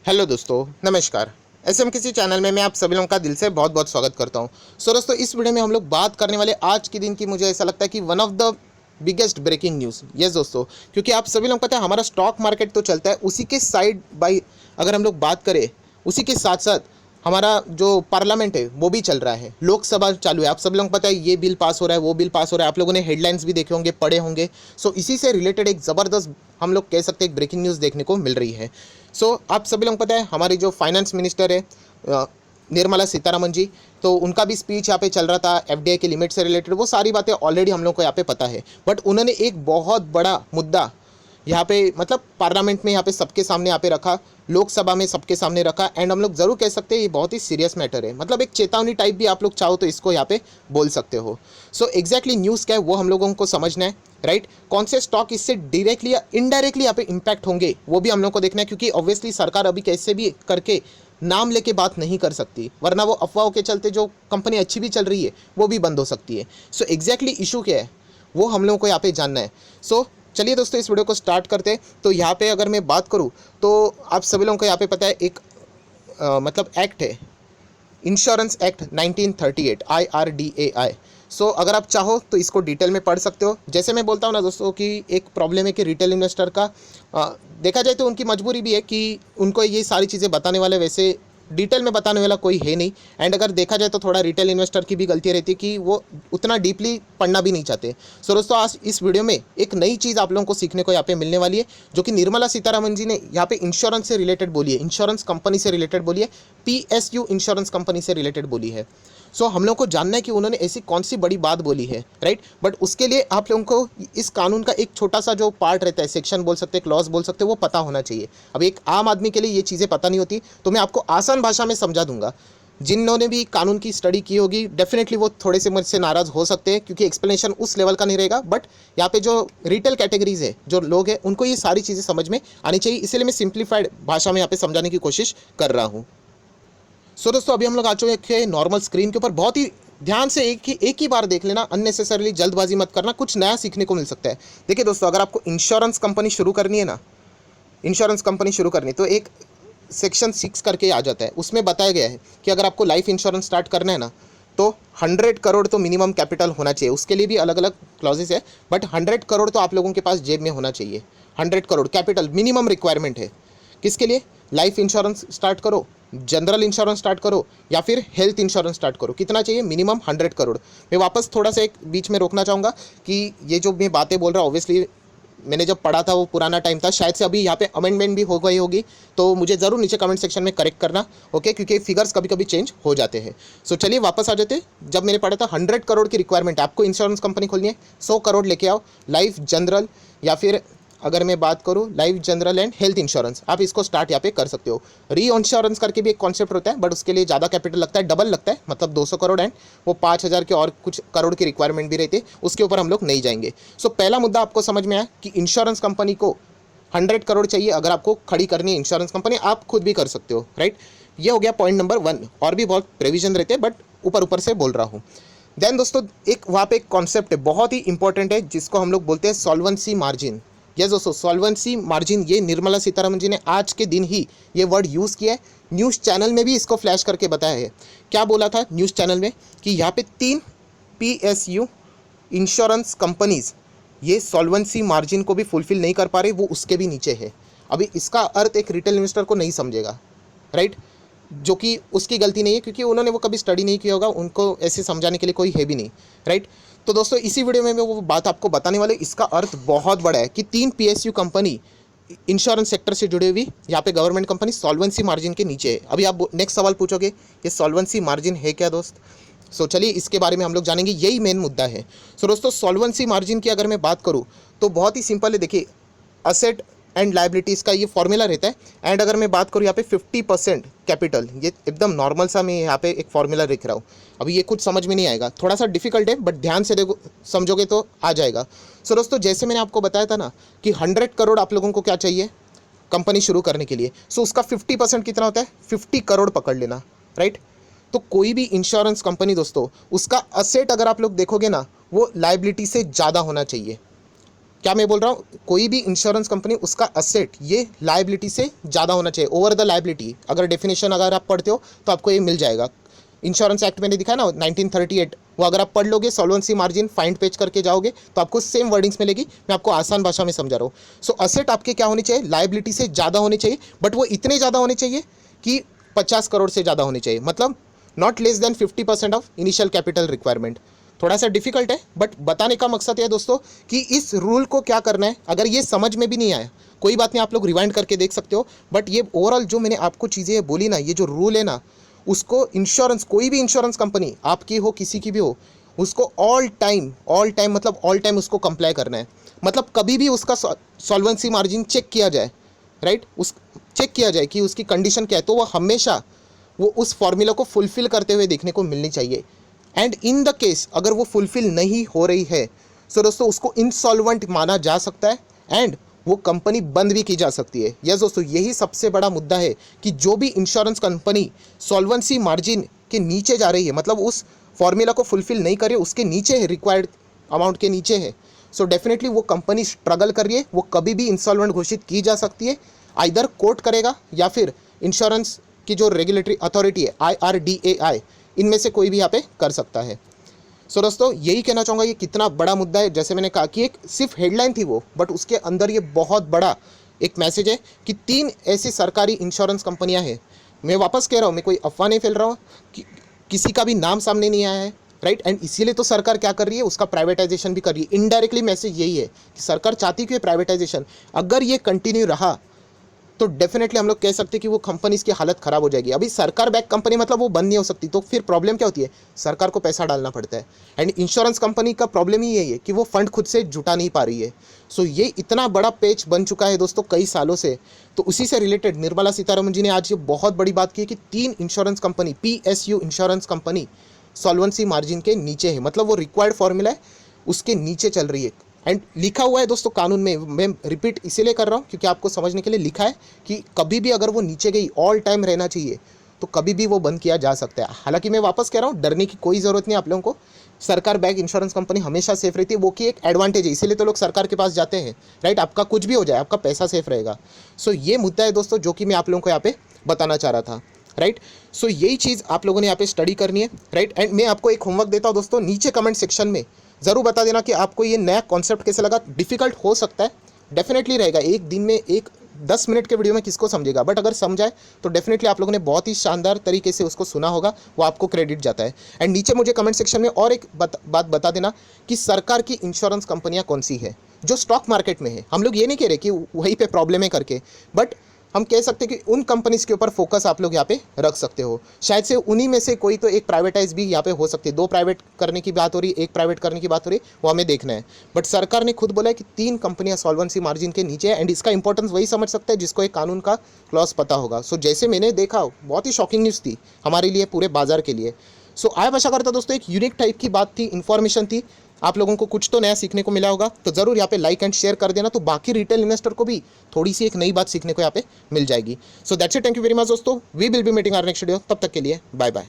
Hello दोस्तों, नमस्कार। SM किसी चैनल में मैं आप सभी लोगों का दिल से बहुत बहुत स्वागत करता हूं। दोस्तों, इस वीडियो में हम लोग बात करने वाले आज के दिन की, मुझे ऐसा लगता है कि one of the biggest breaking news. Yes दोस्तों, क्योंकि आप सभी लोग पता है हमारा स्टॉक मार्केट तो चलता है, उसी के साइड बाई अगर हम लोग बात करें, उसी के साथ साथ हमारा जो पार्लियामेंट है वो भी चल रहा है, लोकसभा चालू है। आप सब लोग पता है ये बिल पास हो रहा है, वो बिल पास हो रहा है। आप लोगों ने हेडलाइंस भी देखे होंगे, पढ़े होंगे। सो इसी से रिलेटेड एक ज़बरदस्त, हम लोग कह सकते हैं, एक ब्रेकिंग न्यूज़ देखने को मिल रही है। आप सभी लोग पता है हमारी जो फाइनेंस मिनिस्टर है निर्मला सीतारमन जी, तो उनका भी स्पीच यहाँ पे चल रहा था एफडीआई के लिमिट से रिलेटेड। वो सारी बातें ऑलरेडी हम लोग को यहाँ पे पता है, बट उन्होंने एक बहुत बड़ा मुद्दा यहाँ पे मतलब पार्लियामेंट में यहाँ पे सबके सामने यहाँ पे रखा, लोकसभा में सबके सामने रखा। एंड हम लोग ज़रूर कह सकते हैं ये बहुत ही सीरियस मैटर है, मतलब एक चेतावनी टाइप भी आप लोग चाहो तो इसको यहाँ पे बोल सकते हो। एग्जैक्टली न्यूज़ क्या है वो हम लोगों को समझना है, राइट। कौन से स्टॉक इससे डायरेक्टली या इनडायरेक्टली यहाँ पे इम्पैक्ट होंगे वो भी हम लोग को देखना है, क्योंकि ऑब्वियसली सरकार अभी कैसे भी करके नाम लेके बात नहीं कर सकती, वरना वो अफवाहों के चलते जो कंपनी अच्छी भी चल रही है वो भी बंद हो सकती है। एग्जैक्टली इशू क्या है वो हम लोगों को यहाँ पे जानना है। चलिए दोस्तों, इस वीडियो को स्टार्ट करते हैं। तो यहाँ पे अगर मैं बात करूँ तो आप सभी लोगों को यहाँ पे पता है एक मतलब एक्ट है, इंश्योरेंस एक्ट 1938 IRDAI। अगर आप चाहो तो इसको डिटेल में पढ़ सकते हो। जैसे मैं बोलता हूँ ना दोस्तों कि एक प्रॉब्लम है कि रिटेल इन्वेस्टर का देखा जाए तो उनकी मजबूरी भी है कि उनको ये सारी चीज़ें बताने वाले वैसे डिटेल में बताने वाला कोई है नहीं। एंड अगर देखा जाए तो थोड़ा रिटेल इन्वेस्टर की भी गलती रहती है कि वो उतना डीपली पढ़ना भी नहीं चाहते। दोस्तों, आज इस वीडियो में एक नई चीज़ आप लोगों को सीखने को यहाँ पे मिलने वाली है, जो कि निर्मला सीतारमन जी ने यहाँ पे इंश्योरेंस से रिलेटेड बोली है, इंश्योरेंस कंपनी से रिलेटेड बोली है, PSU इंश्योरेंस कंपनी से रिलेटेड बोली है। हम लोगों को जानना है कि उन्होंने ऐसी कौन सी बड़ी बात बोली है, राइट। बट उसके लिए आप लोगों को इस कानून का एक छोटा सा जो पार्ट रहता है, सेक्शन बोल सकते हैं, क्लॉज बोल सकते हैं, वो पता होना चाहिए। अब एक आम आदमी के लिए ये चीज़ें पता नहीं होती, तो मैं आपको आसान भाषा में समझा दूंगा। जिन्होंने भी कानून की स्टडी की होगी डेफिनेटली वो थोड़े से मुझसे नाराज़ हो सकते हैं, क्योंकि एक्सप्लेनेशन उस लेवल का नहीं रहेगा। बट यहाँ पे जो रिटेल कैटेगरीज है, जो लोग हैं, उनको ये सारी चीज़ें समझ में आनी चाहिए, इसलिए मैं सिंप्लीफाइड भाषा में यहाँ पे समझाने की कोशिश कर रहा हूँ। दोस्तों, अभी हम लोग आ चुके हैं नॉर्मल स्क्रीन के ऊपर। बहुत ही ध्यान से एक ही बार देख लेना, अननेसेसरली जल्दबाजी मत करना, कुछ नया सीखने को मिल सकता है। देखिए दोस्तों, अगर आपको इंश्योरेंस कंपनी शुरू करनी है ना, इंश्योरेंस कंपनी शुरू करनी तो एक सेक्शन 6 करके आ जाता है, उसमें बताया गया है कि अगर आपको लाइफ इंश्योरेंस स्टार्ट करना है ना, तो 100 करोड़ तो मिनिमम कैपिटल होना चाहिए। उसके लिए भी अलग अलग क्लॉजेस है, बट 100 करोड़ तो आप लोगों के पास जेब में होना चाहिए। 100 करोड़ कैपिटल मिनिमम रिक्वायरमेंट है। किसके लिए? लाइफ इंश्योरेंस स्टार्ट करो, जनरल इंश्योरेंस स्टार्ट करो, या फिर हेल्थ इंश्योरेंस स्टार्ट करो। कितना चाहिए? मिनिमम 100 करोड़। मैं वापस थोड़ा सा एक बीच में रोकना चाहूँगा कि ये जो मैं बातें बोल रहा हूँ, ऑब्वियसली मैंने जब पढ़ा था वो पुराना टाइम था, शायद से अभी यहाँ पे अमेंडमेंट भी हो गई होगी, तो मुझे ज़रूर नीचे कमेंट सेक्शन में करेक्ट करना, ओके, क्योंकि फिगर्स कभी कभी चेंज हो जाते हैं। चलिए वापस आ जाते हैं। जब मैंने पढ़ा था 100 करोड़ की रिक्वायरमेंट है, आपको इंश्योरेंस कंपनी खोलनी है, 100 करोड़ लेके आओ। लाइफ, जनरल, या फिर अगर मैं बात करूँ life, general and health insurance, आप इसको स्टार्ट यहाँ पे कर सकते हो। री इंश्योरेंस करके भी एक कॉन्सेप्ट होता है, बट उसके लिए ज़्यादा कैपिटल लगता है, डबल लगता है, मतलब 200 करोड़ एंड वो 5000 के और कुछ करोड़ की रिक्वायरमेंट भी रहती है। उसके ऊपर हम लोग नहीं जाएंगे। पहला मुद्दा आपको समझ में आया कि इंश्योरेंस कंपनी को 100 करोड़ चाहिए। अगर आपको खड़ी करनी है इंश्योरेंस कंपनी, आप खुद भी कर सकते हो, राइट। ये हो गया पॉइंट नंबर 1। और भी बहुत प्रोविजन रहते हैं, बट ऊपर ऊपर से बोल रहा हूँ। देन दोस्तों, एक वहाँ पे एक कॉन्सेप्ट है, बहुत ही इंपॉर्टेंट है, जिसको हम लोग बोलते हैं सॉल्वेंसी मार्जिन। यस दोस्तों, सॉल्वेंसी मार्जिन, ये निर्मला सीतारमन जी ने आज के दिन ही ये वर्ड यूज़ किया है। न्यूज़ चैनल में भी इसको फ्लैश करके बताया है। क्या बोला था न्यूज़ चैनल में कि यहाँ पे 3 PSU इंश्योरेंस कंपनीज ये सॉल्वेंसी मार्जिन को भी फुलफिल नहीं कर पा रही, वो उसके भी नीचे है। अभी इसका अर्थ एक रिटेल इन्वेस्टर को नहीं समझेगा, राइट, जो कि उसकी गलती नहीं है, क्योंकि उन्होंने वो कभी स्टडी नहीं किया होगा, उनको ऐसे समझाने के लिए कोई है भी नहीं, राइट। तो दोस्तों, इसी वीडियो में मैं वो बात आपको बताने वाले। इसका अर्थ बहुत बड़ा है कि 3 PSU कंपनी इंश्योरेंस सेक्टर से जुड़ी हुई, यहाँ पे गवर्नमेंट कंपनी सॉल्वेंसी मार्जिन के नीचे है। अभी आप नेक्स्ट सवाल पूछोगे ये सॉल्वेंसी मार्जिन है क्या दोस्त? चलिए इसके बारे में हम लोग जानेंगे, यही मेन मुद्दा है। दोस्तों, सॉल्वेंसी मार्जिन की अगर मैं बात करूँ तो बहुत ही सिंपल है। देखिए, असेट एंड लाइबिलिटीज़ का ये फॉर्मूला रहता है। एंड अगर मैं बात करूँ यहाँ पे 50% कैपिटल, ये एकदम नॉर्मल सा मैं यहाँ पे एक फॉर्मूला लिख रहा हूँ। अभी ये कुछ समझ में नहीं आएगा, थोड़ा सा डिफिकल्ट है, बट ध्यान से देखो, समझोगे तो आ जाएगा। दोस्तों, जैसे मैंने आपको बताया था ना कि 100 करोड़ आप लोगों को क्या चाहिए कंपनी शुरू करने के लिए, उसका 50% कितना होता है? 50 करोड़ पकड़ लेना, राइट। तो कोई भी इंश्योरेंस कंपनी दोस्तों, उसका असेट अगर आप लोग देखोगे ना, वो लाइबिलिटी से ज़्यादा होना चाहिए। क्या मैं बोल रहा हूँ, कोई भी इंश्योरेंस कंपनी उसका असेट ये लायबिलिटी से ज़्यादा होना चाहिए, ओवर द लायबिलिटी। अगर डेफिनेशन अगर आप पढ़ते हो तो आपको ये मिल जाएगा। इंश्योरेंस एक्ट मैंने दिखाया ना 1938, वो अगर आप पढ़ लोगे, सॉल्वेंसी मार्जिन फाइंड पेज करके जाओगे तो आपको सेम वर्डिंग्स मिलेगी। मैं आपको आसान भाषा में समझा रहा हूँ। सो असेट आपके क्या होने चाहिए, लायबिलिटी से ज़्यादा होने चाहिए, बट वो इतने ज़्यादा होने चाहिए कि 50 करोड़ से ज़्यादा होने चाहिए, मतलब not less than 50% of initial capital requirement. थोड़ा सा डिफिकल्ट है, बट बताने का मकसद है दोस्तों कि इस रूल को क्या करना है। अगर ये समझ में भी नहीं आया कोई बात नहीं, आप लोग रिवाइंड करके देख सकते हो, बट ये ओवरऑल जो मैंने आपको चीज़ें बोली ना, ये जो रूल है ना, उसको इंश्योरेंस, कोई भी इंश्योरेंस कंपनी आपकी हो किसी की भी हो, उसको ऑल टाइम मतलब ऑल टाइम उसको कंप्लाई करना है। मतलब कभी भी उसका सॉल्वेंसी मार्जिन चेक किया जाए, राइट, उस चेक किया जाए कि उसकी कंडीशन क्या है, तो वो हमेशा वो उस फॉर्मूला को फुलफिल करते हुए देखने को मिलनी चाहिए। एंड इन द केस अगर वो फुलफिल नहीं हो रही है, सो दोस्तों उसको इंसॉल्वेंट माना जा सकता है एंड वो कंपनी बंद भी की जा सकती है। यस दोस्तों, यही सबसे बड़ा मुद्दा है कि जो भी इंश्योरेंस कंपनी सॉल्वेंसी मार्जिन के नीचे जा रही है, मतलब उस फॉर्मूला को फुलफिल नहीं कर रही है, उसके नीचे है, रिक्वायर्ड अमाउंट के नीचे है, सो डेफिनेटली वो कंपनी स्ट्रगल कर रही है, वो कभी भी इंसॉल्वेंट घोषित की जा सकती है। आइदर कोर्ट करेगा या फिर इंश्योरेंस की जो रेगुलेटरी अथॉरिटी है IRDAI, इनमें से कोई भी यहाँ पे कर सकता है। सो दोस्तों यही कहना चाहूँगा, ये कितना बड़ा मुद्दा है। जैसे मैंने कहा कि एक सिर्फ हेडलाइन थी वो, बट उसके अंदर ये बहुत बड़ा एक मैसेज है कि 3 ऐसी सरकारी इंश्योरेंस कंपनियां हैं। मैं वापस कह रहा हूँ, मैं कोई अफवाह नहीं फैल रहा हूँ, कि किसी का भी नाम सामने नहीं आया है, राइट। एंड इसीलिए तो सरकार क्या कर रही है, उसका प्राइवेटाइजेशन भी कर रही है। इनडायरेक्टली मैसेज यही है कि सरकार चाहती क्यों है प्राइवेटाइजेशन। अगर ये कंटिन्यू रहा तो डेफिनेटली हम लोग कह सकते हैं कि वो कंपनीज की हालत खराब हो जाएगी। अभी सरकार बैक कंपनी मतलब वो बंद नहीं हो सकती, तो फिर प्रॉब्लम क्या होती है, सरकार को पैसा डालना पड़ता है। एंड इंश्योरेंस कंपनी का प्रॉब्लम ही यही है कि वो फंड खुद से जुटा नहीं पा रही है। सो ये इतना बड़ा पेच बन चुका है दोस्तों कई सालों से। तो उसी से रिलेटेड निर्मला सीतारमण जी ने आज ये बहुत बड़ी बात की है कि 3 insurance company, PSU insurance company solvency margin के नीचे है, मतलब वो रिक्वायर्ड फॉर्मूला है उसके नीचे चल रही है। एंड लिखा हुआ है दोस्तों कानून में, मैं रिपीट इसीलिए कर रहा हूँ क्योंकि आपको समझने के लिए लिखा है कि कभी भी अगर वो नीचे गई, ऑल टाइम रहना चाहिए, तो कभी भी वो बंद किया जा सकता है। हालांकि मैं वापस कह रहा हूँ, डरने की कोई ज़रूरत नहीं आप लोगों को। सरकार बैक इंश्योरेंस कंपनी हमेशा सेफ रहती है, वो की एक एडवांटेज है, इसीलिए तो लोग सरकार के पास जाते हैं, राइट। आपका कुछ भी हो जाए, आपका पैसा सेफ रहेगा। सो ये मुद्दा है दोस्तों जो कि मैं आप लोगों को यहाँ पे बताना चाह रहा था, राइट। सो यही चीज़ आप लोगों ने यहाँ पे स्टडी करनी है, राइट। एंड मैं आपको एक होमवर्क देता हूँ दोस्तों, नीचे कमेंट सेक्शन में ज़रूर बता देना कि आपको ये नया कॉन्सेप्ट कैसे लगा। डिफिकल्ट हो सकता है, डेफिनेटली रहेगा, एक दिन में एक 10 मिनट के वीडियो में किसको समझेगा, बट अगर समझाए तो डेफिनेटली आप लोगों ने बहुत ही शानदार तरीके से उसको सुना होगा, वो आपको क्रेडिट जाता है। एंड नीचे मुझे कमेंट सेक्शन में और एक बात बता देना कि सरकार की इंश्योरेंस कंपनियां कौन सी है जो स्टॉक मार्केट में है। हम लोग ये नहीं कह रहे कि वहीं पे प्रॉब्लम है करके, बट हम कह सकते हैं कि उन कंपनीज के ऊपर फोकस आप लोग यहाँ पे रख सकते हो। शायद से उन्हीं में से कोई तो एक प्राइवेटाइज भी यहाँ पे हो सकती है। 2 प्राइवेट करने की बात हो रही है, 1 प्राइवेट करने की बात हो रही है, वो हमें देखना है। बट सरकार ने खुद बोला है कि 3 कंपनियां सॉल्वेंसी मार्जिन के नीचे है। एंड इसका इंपॉर्टेंस वही समझ सकता है जिसको एक कानून का क्लॉज पता होगा। सो जैसे मैंने देखा, बहुत ही शॉकिंग न्यूज़ थी हमारे लिए, पूरे बाजार के लिए। सो आई आशा करता दोस्तों एक यूनिक टाइप की बात थी, इन्फॉर्मेशन थी, आप लोगों को कुछ तो नया सीखने को मिला होगा। तो ज़रूर यहाँ पे लाइक एंड शेयर कर देना, तो बाकी रिटेल इन्वेस्टर को भी थोड़ी सी एक नई बात सीखने को यहाँ पे मिल जाएगी। So that's it, thank you very much दोस्तों, we will be meeting our next video. तब तक के लिए बाय बाय।